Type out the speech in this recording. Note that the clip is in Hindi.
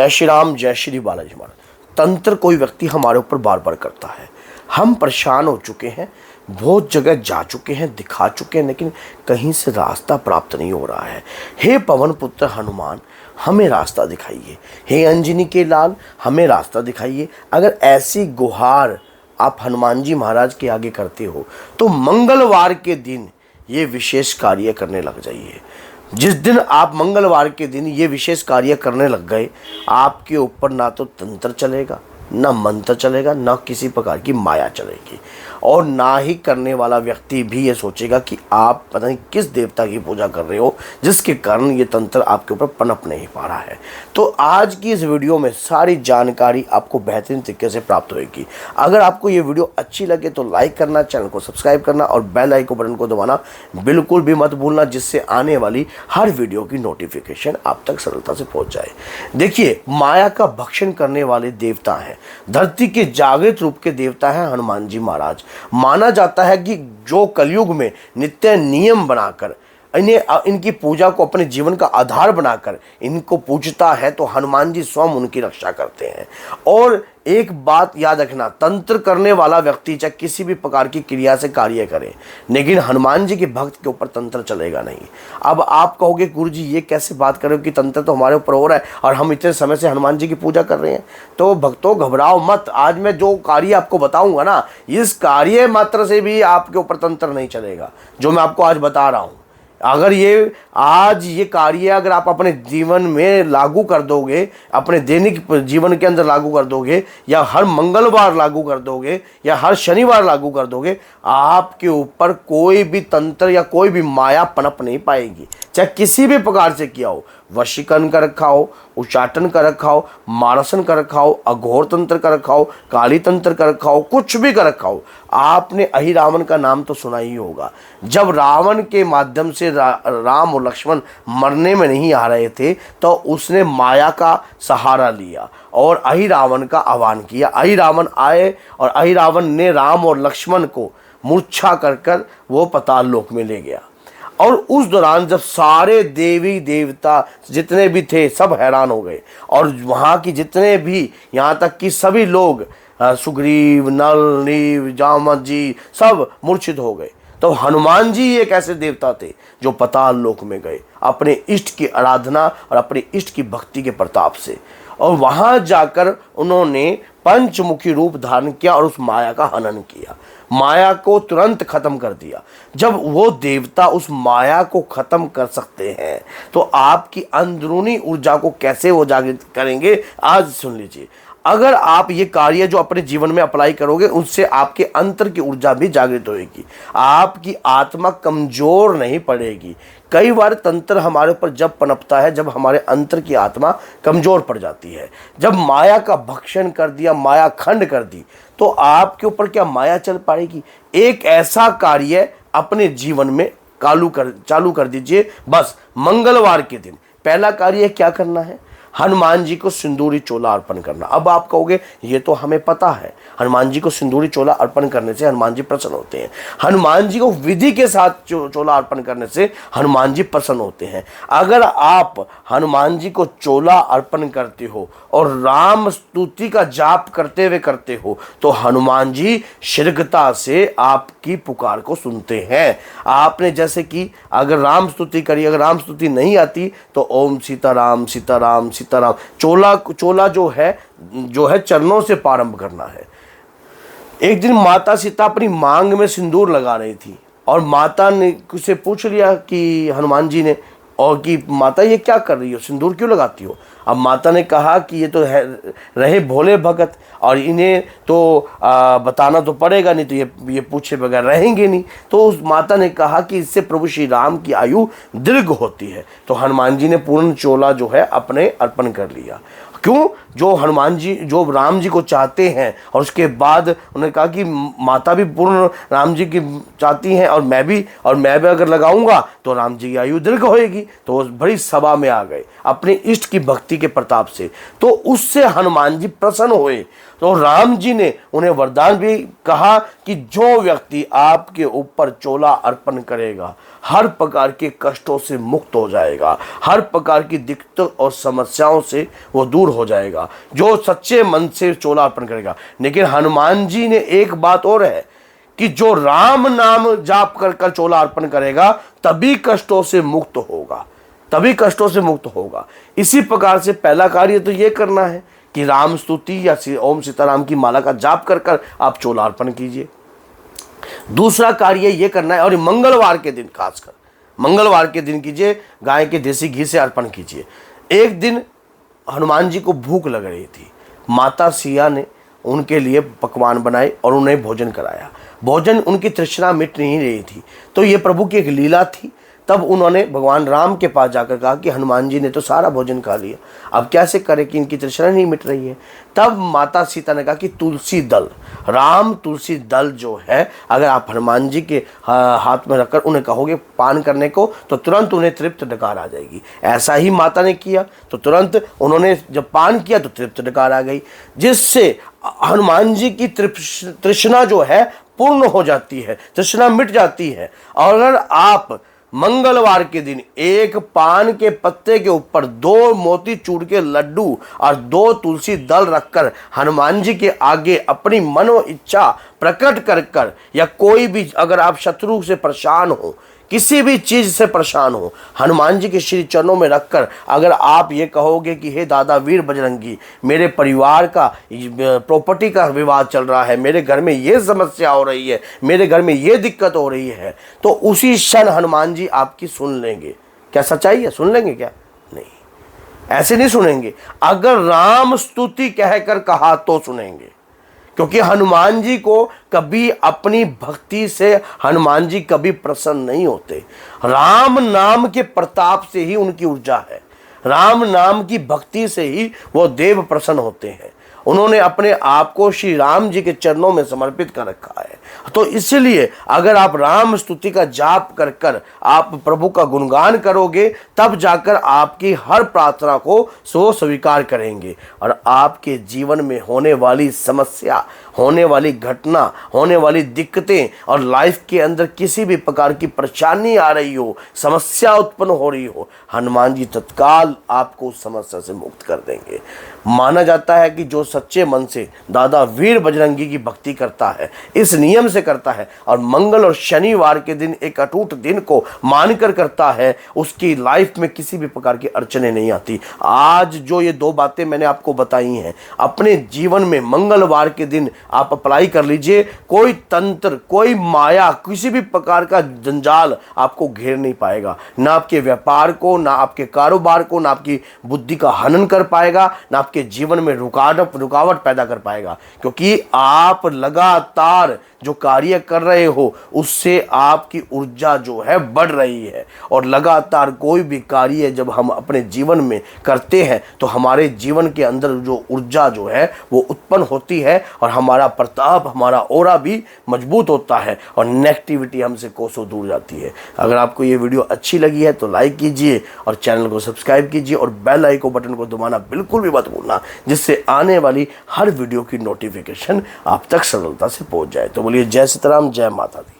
जय श्री राम, जय श्री बालाजी महाराज। तंत्र कोई व्यक्ति हमारे ऊपर बार बार करता है, हम परेशान हो चुके हैं, बहुत जगह जा चुके हैं, दिखा चुके हैं, लेकिन कहीं से रास्ता प्राप्त नहीं हो रहा है। हे पवन पुत्र हनुमान, हमें रास्ता दिखाइए। हे अंजनी के लाल, हमें रास्ता दिखाइए। अगर ऐसी गुहार आप हनुमान जी महाराज के आगे करते हो तो मंगलवार के दिन ये विशेष कार्य करने लग जाइए। जिस दिन आप मंगलवार के दिन ये विशेष कार्य करने लग गए, आपके ऊपर ना तो तंत्र चलेगा, ना मंत्र चलेगा, ना किसी प्रकार की माया चलेगी, और ना ही करने वाला व्यक्ति भी ये सोचेगा कि आप पता नहीं किस देवता की पूजा कर रहे हो, जिसके कारण ये तंत्र आपके ऊपर पनप नहीं पा रहा है। तो आज की इस वीडियो में सारी जानकारी आपको बेहतरीन तरीके से प्राप्त होगी। अगर आपको ये वीडियो अच्छी लगे तो लाइक करना, चैनल को सब्सक्राइब करना और बेल आइकन बटन को दबाना बिल्कुल भी मत भूलना, जिससे आने वाली हर वीडियो की नोटिफिकेशन आप तक सरलता से पहुँच जाए। देखिए, माया का भक्षण करने वाले देवता हैं, धरती के जागृत रूप के देवता हैं हनुमान जी महाराज। माना जाता है कि जो कलयुग में नित्य नियम बनाकर इनकी पूजा को अपने जीवन का आधार बनाकर इनको पूजता है तो हनुमान जी स्वयं उनकी रक्षा करते हैं। और एक बात याद रखना, तंत्र करने वाला व्यक्ति चाहे किसी भी प्रकार की क्रिया से कार्य करे, लेकिन हनुमान जी के भक्त के ऊपर तंत्र चलेगा नहीं। अब आप कहोगे गुरु जी ये कैसे बात कर रहे हो कि तंत्र तो हमारे ऊपर हो रहा है और हम इतने समय से हनुमान जी की पूजा कर रहे हैं। तो भक्तों घबराओ मत, आज मैं जो कार्य आपको बताऊंगा ना, इस कार्य मात्र से भी आपके ऊपर तंत्र नहीं चलेगा, जो मैं आपको आज बता रहा हूँ। अगर ये आज ये कार्य अगर आप अपने जीवन में लागू कर दोगे, अपने दैनिक जीवन के अंदर लागू कर दोगे, या हर मंगलवार लागू कर दोगे, या हर शनिवार लागू कर दोगे, आपके ऊपर कोई भी तंत्र या कोई भी माया पनप नहीं पाएगी। चाहे किसी भी प्रकार से किया हो, वशीकरण कर रखा हो, उच्चाटन कर रखा हो, मारसन कर रखा हो, अघोर तंत्र कर रखा हो, काली तंत्र कर रखा हो, कुछ भी कर रखा हो। आपने अहि रावण का नाम तो सुना ही होगा। जब रावण के माध्यम से राम और लक्ष्मण मरने में नहीं आ रहे थे तो उसने माया का सहारा लिया और अहि रावण का आह्वान किया। अहि रावण आए और अहि रावण ने राम और लक्ष्मण को मूर्छा कर वो पाताल लोक में ले गया। और उस दौरान जब सारे देवी देवता जितने भी थे सब हैरान हो गए, और वहाँ की जितने भी, यहाँ तक कि सभी लोग, सुग्रीव, नल, नीव, जामवंत जी सब मूर्छित हो गए। तो हनुमान जी एक ऐसे देवता थे जो पाताल लोक में गए अपने इष्ट की आराधना और अपने इष्ट की भक्ति के प्रताप से, और वहाँ जाकर उन्होंने पंचमुखी रूप धारण किया और उस माया का हनन किया, माया को तुरंत खत्म कर दिया। जब वो देवता उस माया को खत्म कर सकते हैं तो आपकी अंदरूनी ऊर्जा को कैसे वो जागृत करेंगे, आज सुन लीजिए। अगर आप ये कार्य जो अपने जीवन में अप्लाई करोगे, उससे आपके अंतर की ऊर्जा भी जागृत होगी, आपकी आत्मा कमजोर नहीं पड़ेगी। कई बार तंत्र हमारे ऊपर जब पनपता है जब हमारे अंतर की आत्मा कमजोर पड़ जाती है। जब माया का भक्षण कर दिया, माया खंड कर दी, तो आपके ऊपर क्या माया चल पाएगी। एक ऐसा कार्य अपने जीवन में चालू कर दीजिए। बस मंगलवार के दिन पहला कार्य क्या करना है, हनुमान जी को सिंदूरी चोला अर्पण करना। अब आप कहोगे ये तो हमें पता है, हनुमान जी को सिंदूरी चोला अर्पण करने से हनुमान जी प्रसन्न होते हैं। हनुमान जी को विधि के साथ चोला अर्पण करने से हनुमान जी प्रसन्न होते हैं। अगर आप हनुमान जी को चोला अर्पण करते हो और राम स्तुति का जाप करते हो तो हनुमान जी शीघ्रता से आपकी पुकार को सुनते हैं। आपने जैसे कि अगर राम स्तुति करी, अगर राम स्तुति नहीं आती तो ओम सीताराम सीताराम सीताराम, चोला जो है चरणों से प्रारंभ करना है। एक दिन माता सीता अपनी मांग में सिंदूर लगा रही थी और माता ने से पूछ लिया कि हनुमान जी ने, और कि माता ये क्या कर रही हो, सिंदूर क्यों लगाती हो। अब माता ने कहा कि ये तो है रहे भोले भगत और इन्हें तो बताना तो पड़ेगा, नहीं तो ये पूछे बगैर रहेंगे नहीं। तो उस माता ने कहा कि इससे प्रभु श्री राम की आयु दीर्घ होती है। तो हनुमान जी ने पूर्ण चोला जो है अपने अर्पण कर लिया। क्यों, जो हनुमान जी जो राम जी को चाहते हैं, और उसके बाद उन्होंने कहा कि माता भी पूर्ण राम जी की चाहती हैं और मैं भी अगर लगाऊंगा तो राम जी की आयु दीर्घ होएगी। तो उस बड़ी सभा में आ गए, अपने इष्ट की भक्ति के प्रताप से, तो उससे हनुमान जी प्रसन्न हुए। तो राम जी ने उन्हें वरदान भी कहा कि जो व्यक्ति आपके ऊपर चोला अर्पण करेगा हर प्रकार के कष्टों से मुक्त हो जाएगा, हर प्रकार की दिक्कतों और समस्याओं से वो दूर हो जाएगा, जो सच्चे मन से चोला अर्पण करेगा। लेकिन हनुमान जी ने एक बात और है कि जो राम नाम जाप कर कर चोला अर्पण करेगा तभी कष्टों से मुक्त होगा, तभी कष्टों से मुक्त होगा। इसी प्रकार से पहला कार्य तो ये करना है कि राम स्तुति या ओम सीताराम की माला का जाप कर कर आप चोला अर्पण कीजिए। दूसरा कार्य ये करना है, और मंगलवार के दिन, खासकर मंगलवार के दिन कीजिए, गाय के देसी घी से अर्पण कीजिए। एक दिन हनुमान जी को भूख लग रही थी, माता सिया ने उनके लिए पकवान बनाए और उन्हें भोजन कराया। भोजन उनकी तृष्णा मिट नहीं रही थी, तो ये प्रभु की एक लीला थी। तब उन्होंने भगवान राम के पास जाकर कहा कि हनुमान जी ने तो सारा भोजन खा लिया, अब कैसे करें कि इनकी तृष्णा नहीं मिट रही है। तब माता सीता ने कहा कि तुलसी दल, राम तुलसी दल जो है, अगर आप हनुमान जी के हाथ में रखकर उन्हें कहोगे पान करने को, तो तुरंत उन्हें तृप्त डकार आ जाएगी। ऐसा ही माता ने किया, तो तुरंत उन्होंने जब पान किया तो तृप्त डकार आ गई, जिससे हनुमान जी की तृष्णा जो है पूर्ण हो जाती है, तृष्णा मिट जाती है। और अगर आप मंगलवार के दिन एक पान के पत्ते के ऊपर 2 मोतीचूर के लड्डू और 2 तुलसी दल रखकर हनुमान जी के आगे अपनी मनो इच्छा प्रकट कर कर, या कोई भी अगर आप शत्रु से परेशान हो, किसी भी चीज से परेशान हो, हनुमान जी के श्री चरणों में रखकर अगर आप ये कहोगे कि हे दादा वीर बजरंगी, मेरे परिवार का प्रॉपर्टी का विवाद चल रहा है, मेरे घर में ये समस्या हो रही है, मेरे घर में ये दिक्कत हो रही है, तो उसी क्षण हनुमान जी आपकी सुन लेंगे। क्या सच्चाई है? सुन लेंगे क्या? नहीं, ऐसे नहीं सुनेंगे। अगर राम स्तुति कहकर कहा तो सुनेंगे, क्योंकि हनुमान जी को कभी अपनी भक्ति से हनुमान जी कभी प्रसन्न नहीं होते। राम नाम के प्रताप से ही उनकी ऊर्जा है, राम नाम की भक्ति से ही वो देव प्रसन्न होते हैं। उन्होंने अपने आप को श्री राम जी के चरणों में समर्पित कर रखा है। तो इसलिए अगर आप राम स्तुति का जाप कर कर आप प्रभु का गुणगान करोगे, तब जाकर आपकी हर प्रार्थना को सो स्वीकार करेंगे, और आपके जीवन में होने वाली समस्या, होने वाली घटना, होने वाली दिक्कतें और लाइफ के अंदर किसी भी प्रकार की परेशानी आ रही हो, समस्या उत्पन्न हो रही हो, हनुमान जी तत्काल आपको उस समस्या से मुक्त कर देंगे। माना जाता है कि जो सच्चे मन से दादा वीर बजरंगी की भक्ति करता है, इस नियम से करता है, और मंगल और शनिवार के दिन एक अटूट दिन को मानकर करता है, उसकी लाइफ में किसी भी प्रकार की अड़चने नहीं आती। आज जो ये 2 बातें मैंने आपको बताई हैं, अपने जीवन में मंगलवार के दिन आप अप्लाई कर लीजिए। कोई तंत्र, कोई माया, किसी भी प्रकार का जंजाल आपको घेर नहीं पाएगा, ना आपके व्यापार को, ना आपके कारोबार को, ना आपकी बुद्धि का हनन कर पाएगा, ना आपके जीवन में रुकावट पैदा कर पाएगा, क्योंकि आप लगातार जो कार्य कर रहे हो उससे आपकी ऊर्जा जो है बढ़ रही है। और लगातार कोई भी कार्य जब हम अपने जीवन में करते हैं तो हमारे जीवन के अंदर जो ऊर्जा जो है वो उत्पन्न होती है, और हमारा प्रताप, हमारा ऑरा भी मजबूत होता है, और नेगेटिविटी हमसे कोसों दूर जाती है। अगर आपको ये वीडियो अच्छी लगी है तो लाइक कीजिए और चैनल को सब्सक्राइब कीजिए, और बेल आइकन बटन को दबाना बिल्कुल भी मत भूलना, जिससे आने वाली हर वीडियो की नोटिफिकेशन आप तक सरलता से पहुंच जाए। तो बोलिए जय सीताराम, जय माता दी।